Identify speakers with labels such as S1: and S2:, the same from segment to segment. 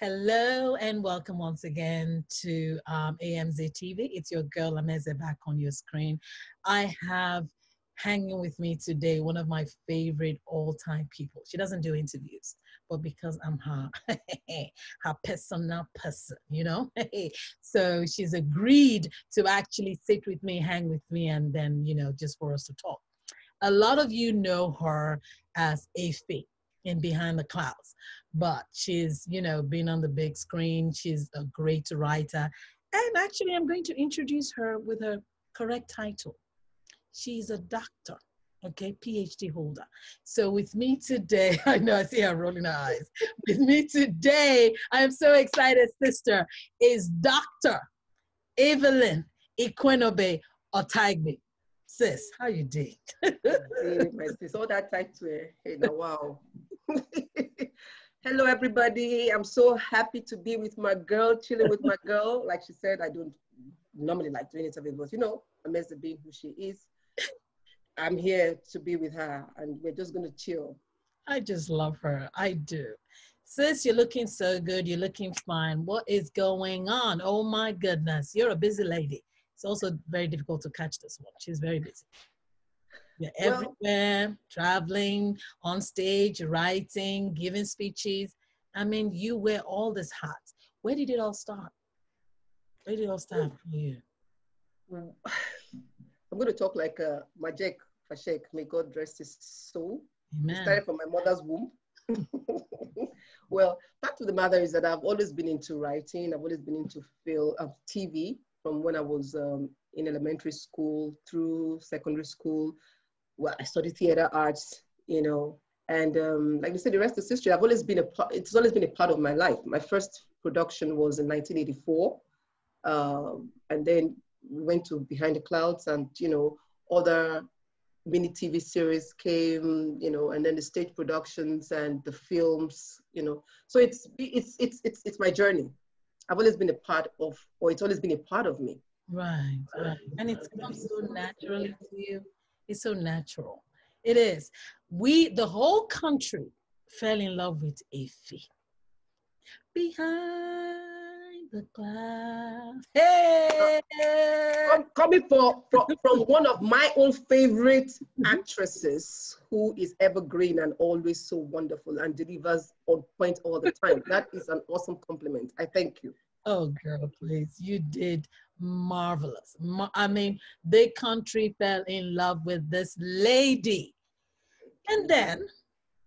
S1: Hello and welcome once again to AMZ TV. It's your girl Ameze back on your screen. I have hanging with me today one of my favorite all-time people. She doesn't do interviews, but because I'm her her personal person, so she's agreed to actually sit with me, hang with me, and then just for us to talk. A lot of you know her as Afi in Behind the Clouds, but she's, been on the big screen. She's a great writer. And actually, I'm going to introduce her with her correct title. She's a doctor, okay, PhD holder. So with me today, I know I see her rolling her eyes. With me today, I am so excited, sister, is Dr. Evelyn Ikuenobe Otaigbe. Sis, how you doing?
S2: Hey, my sis, all that title. Hey, now, wow. Hello, everybody. I'm so happy to be with my girl, chilling with my girl. Like she said, I don't normally like doing interviews, but Amazing being who she is. I'm here to be with her, and we're just going to chill.
S1: I just love her. I do. Sis, you're looking so good. You're looking fine. What is going on? Oh my goodness. You're a busy lady. It's also very difficult to catch this one. She's very busy. You're everywhere, traveling, on stage, writing, giving speeches. I mean, you wear all these hats. Where did it all start? Where did it all start for you?
S2: I'm going to talk like Majek Fashek. May God rest his soul.
S1: Amen.
S2: It started from my mother's womb. Well, fact of the matter is that I've always been into writing. I've always been into film, TV from when I was in elementary school through secondary school. Well, I studied theater arts, and like you said, the rest is history. It's always been a part of my life. My first production was in 1984, and then we went to Behind the Clouds, and other mini TV series came, and then the stage productions and the films, So it's my journey. I've always been a part of, or it's always been a part of me.
S1: Right. And it comes so naturally to you. It's so natural. It is. The whole country fell in love with Afi. Behind the Clouds. Hey!
S2: Coming from one of my own favorite actresses who is evergreen and always so wonderful and delivers on point all the time. That is an awesome compliment. I thank you.
S1: Oh, girl, please. You did marvelous. I mean, the country fell in love with this lady. And then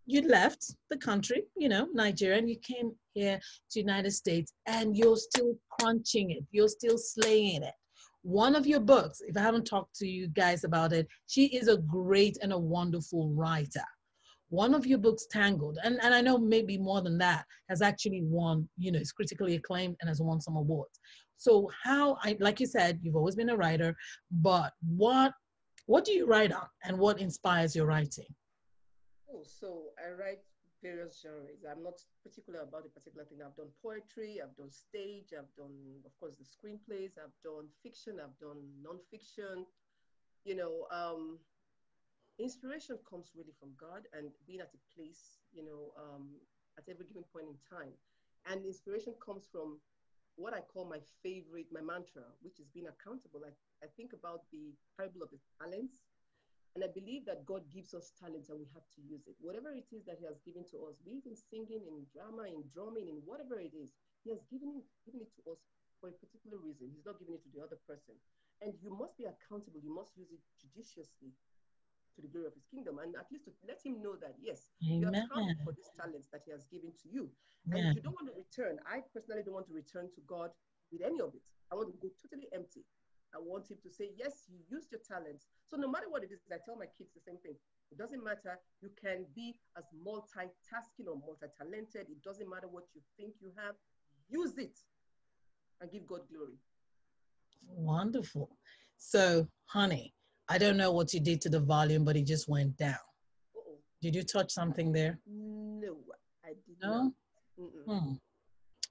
S1: you left the country, Nigeria, and you came here to United States, and you're still crunching it. You're still slaying it. One of your books, if I haven't talked to you guys about it, she is a great and a wonderful writer. One of your books, Tangled, and I know maybe more than that, has actually won, it's critically acclaimed and has won some awards. So like you said, you've always been a writer, but what do you write on, and what inspires your writing?
S2: Oh, so I write various genres. I'm not particular about a particular thing. I've done poetry, I've done stage, I've done, of course, the screenplays, I've done fiction, I've done nonfiction, inspiration comes really from God and being at a place, at every given point in time. And inspiration comes from what I call my mantra, which is being accountable. I think about the parable of the talents. And I believe that God gives us talents and we have to use it. Whatever it is that he has given to us, be it in singing, in drama, in drumming, in whatever it is, he has given it to us for a particular reason. He's not giving it to the other person. And you must be accountable. You must use it judiciously to the glory of his kingdom, and at least to let him know that yes, you have come for these talents that he has given to you. And you don't want to return. I personally don't want to return to God with any of it. I want to go totally empty. I want him to say, yes, you used your talents. So no matter what it is, I tell my kids the same thing. It doesn't matter. You can be as multitasking or multi-talented. It doesn't matter what you think you have. Use it and give God glory.
S1: Wonderful. So, honey, I don't know what you did to the volume, but it just went down.
S2: Uh-oh.
S1: Did you touch something there?
S2: No, I did
S1: not.
S2: No?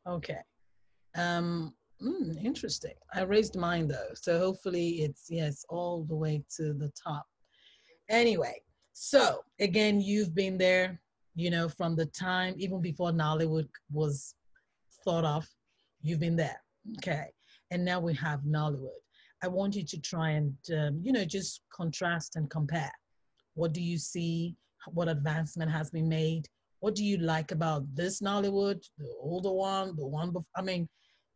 S1: Okay. Interesting. I raised mine though, so hopefully it's yes all the way to the top. Anyway, so again, you've been there, from the time even before Nollywood was thought of, you've been there. Okay. And now we have Nollywood. I want you to try and, just contrast and compare. What do you see? What advancement has been made? What do you like about this Nollywood, the older one, the one before? I mean,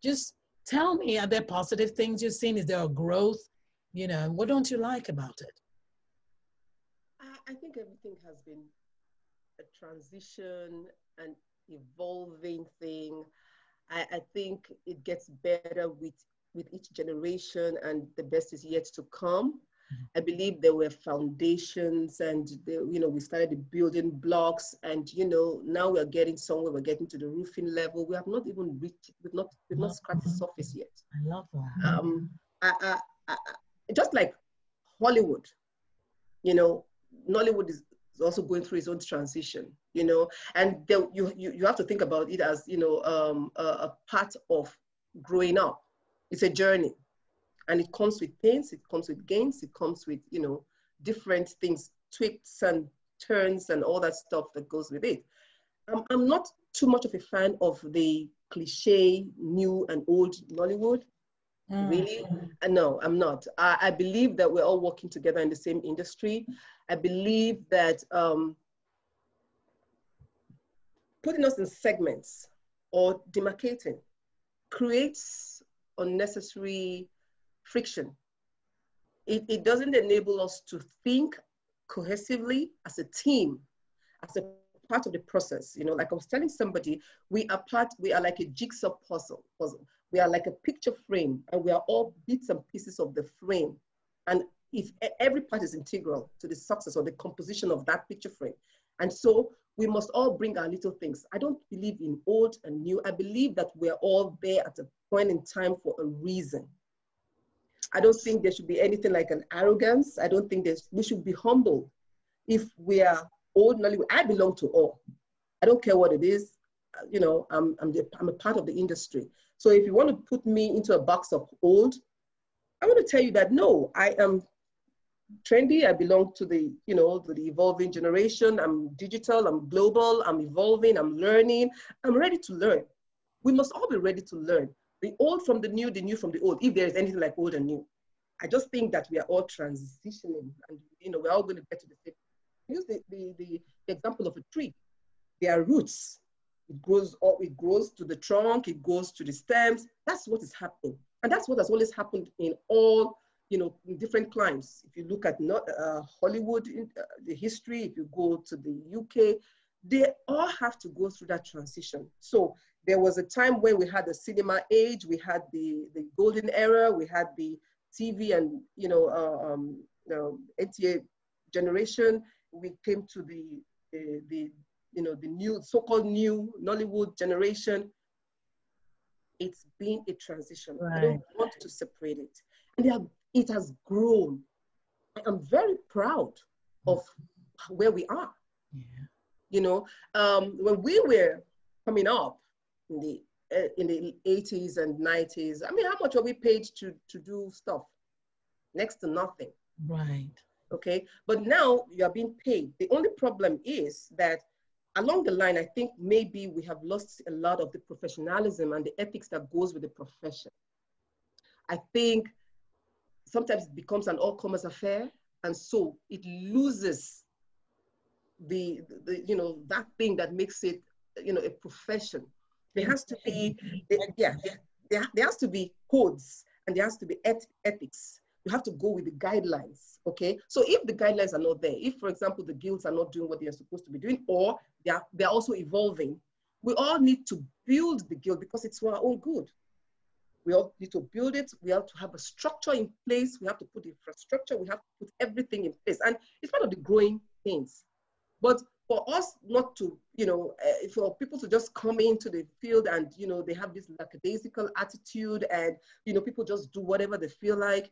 S1: just tell me, are there positive things you've seen? Is there a growth? What don't you like about it?
S2: I think everything has been a transition, an evolving thing. I think it gets better with each generation, and the best is yet to come. I believe there were foundations, and we started the building blocks, and now we're getting somewhere. We're getting to the roofing level. We have not even reached. We've not scratched the surface yet.
S1: I love that.
S2: I, I, just like Hollywood, Nollywood is also going through its own transition, and you have to think about it as, a part of growing up. It's a journey, and it comes with pains, it comes with gains, it comes with, different things, twists and turns and all that stuff that goes with it. I'm not too much of a fan of the cliche new and old Nollywood. Really? No, I'm not. I believe that we're all working together in the same industry. I believe that putting us in segments or demarcating creates unnecessary friction. It doesn't enable us to think cohesively as a team, as a part of the process. Like I was telling somebody, we are like a jigsaw puzzle. We are like a picture frame, and we are all bits and pieces of the frame. And if every part is integral to the success or the composition of that picture frame. And so we must all bring our little things. I don't believe in old and new. I believe that we're all there at a point in time for a reason. I don't think there should be anything like an arrogance. I don't think we should be humble. If we are old Nollywood, I belong to all. I don't care what it is. I'm a part of the industry. So if you want to put me into a box of old, I want to tell you that no, I am trendy. I belong to the evolving generation. I'm digital, I'm global, I'm evolving, I'm learning. I'm ready to learn. We must all be ready to learn. The old from the new from the old, if there is anything like old and new. I just think that we are all transitioning, and we're all going to get to the same. Use the example of a tree. There are roots. It grows up, it grows to the trunk, it goes to the stems. That's what is happening. And that's what has always happened in all, in different climes. If you look at Hollywood, the history, if you go to the UK, they all have to go through that transition. So there was a time when we had the cinema age, we had the golden era, we had the TV and, NTA generation. We came to the new, so-called new Nollywood generation. It's been a transition. Right. I don't want to separate it. And it has grown. I am very proud of where we are. Yeah. When we were coming up in the 80s and 90s, I mean, how much were we paid to do stuff? Next to nothing.
S1: Right.
S2: Okay, but now you are being paid. The only problem is that along the line, I think maybe we have lost a lot of the professionalism and the ethics that goes with the profession. I think sometimes it becomes an all-comers affair, and so it loses that thing that makes it a profession. There has to be there has to be codes, and there has to be ethics. You have to go with the guidelines, okay? So if the guidelines are not there, if, for example, the guilds are not doing what they are supposed to be doing, or they're also evolving, we all need to build the guild because it's for our own good. We all need to build it. We have to have a structure in place. We have to put infrastructure. We have to put everything in place. And it's part of the growing pains. But for us not to, for people to just come into the field and, they have this lackadaisical attitude and, people just do whatever they feel like.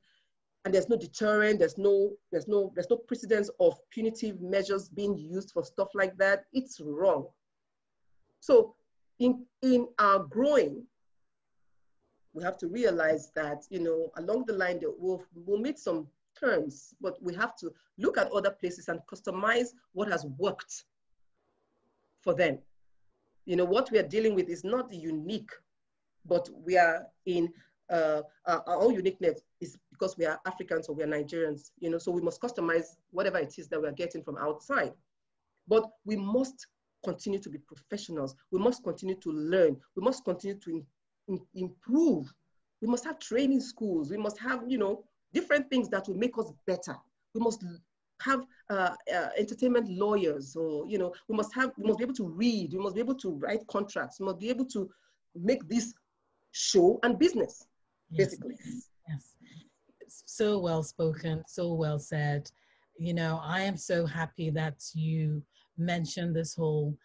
S2: And there's no deterrent, there's no precedence of punitive measures being used for stuff like that. It's wrong. So in our growing, we have to realize that, along the line, that we'll meet some terms, but we have to look at other places and customize what has worked for them. What we are dealing with is not unique but we are in our own uniqueness is because we are Africans or we are Nigerians, you know, so we must customize whatever it is that we are getting from outside. But we must continue to be professionals. We must continue to learn. We must continue to improve. We must have training schools. We must have, you know, different things that will make us better. We must have entertainment lawyers, or, you know, we must be able to read. We must be able to write contracts. We must be able to make this show and business,
S1: Yes.
S2: basically.
S1: Yes. So well spoken, so well said. You know, I am so happy that you mentioned this whole,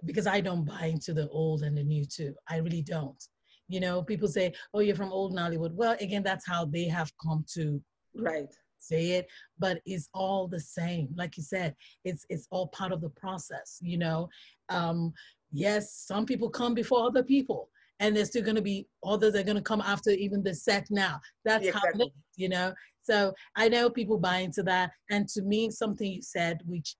S1: because I don't buy into the old and the new too. I really don't. You know, people say, oh, you're from old Nollywood. Well, again, that's how they have come to
S2: Right.
S1: say it, but it's all the same. Like you said, it's all part of the process, you know. Yes, some people come before other people, and there's still going to be others that are going to come after even the set now. That's how it
S2: Exactly.
S1: is, you know. So I know people buy into that. And to me, something you said, which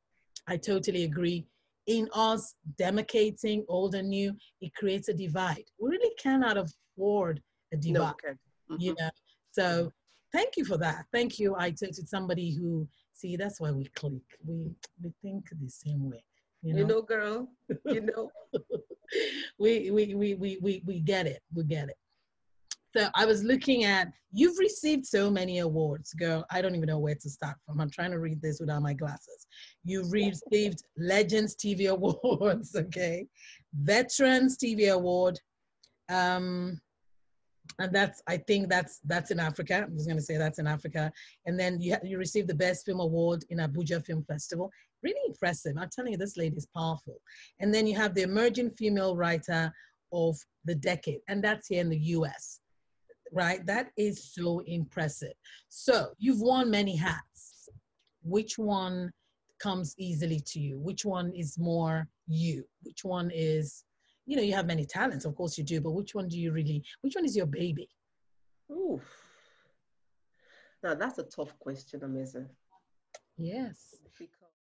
S1: I totally agree, in us demarcating old and new, it creates a divide. We really cannot afford a
S2: No,
S1: divide,
S2: we can't.
S1: you know. So thank you for that. Thank you. I took to somebody who, see, that's why we click. We think the same way, you
S2: You
S1: know.
S2: know, girl, you know.
S1: We get it. We get it. So I was looking at, you've received so many awards, girl. I don't even know where to start from. I'm trying to read this without my glasses. You've received Legends TV Awards, okay? Veterans TV Award. Um, and that's, I think that's in Africa. I'm just going to say that's in Africa. And then you received the Best Film Award in Abuja Film Festival. Really impressive. I'm telling you, this lady is powerful. And then you have the Emerging Female Writer of the Decade, and that's here in the US, right? That is so impressive. So you've worn many hats. Which one comes easily to you? Which one is more you? Which one is, you know, you have many talents, of course you do, but which one do you really, which one is your baby?
S2: Ooh. Now that's a tough question, Amazing.
S1: Yes.
S2: Because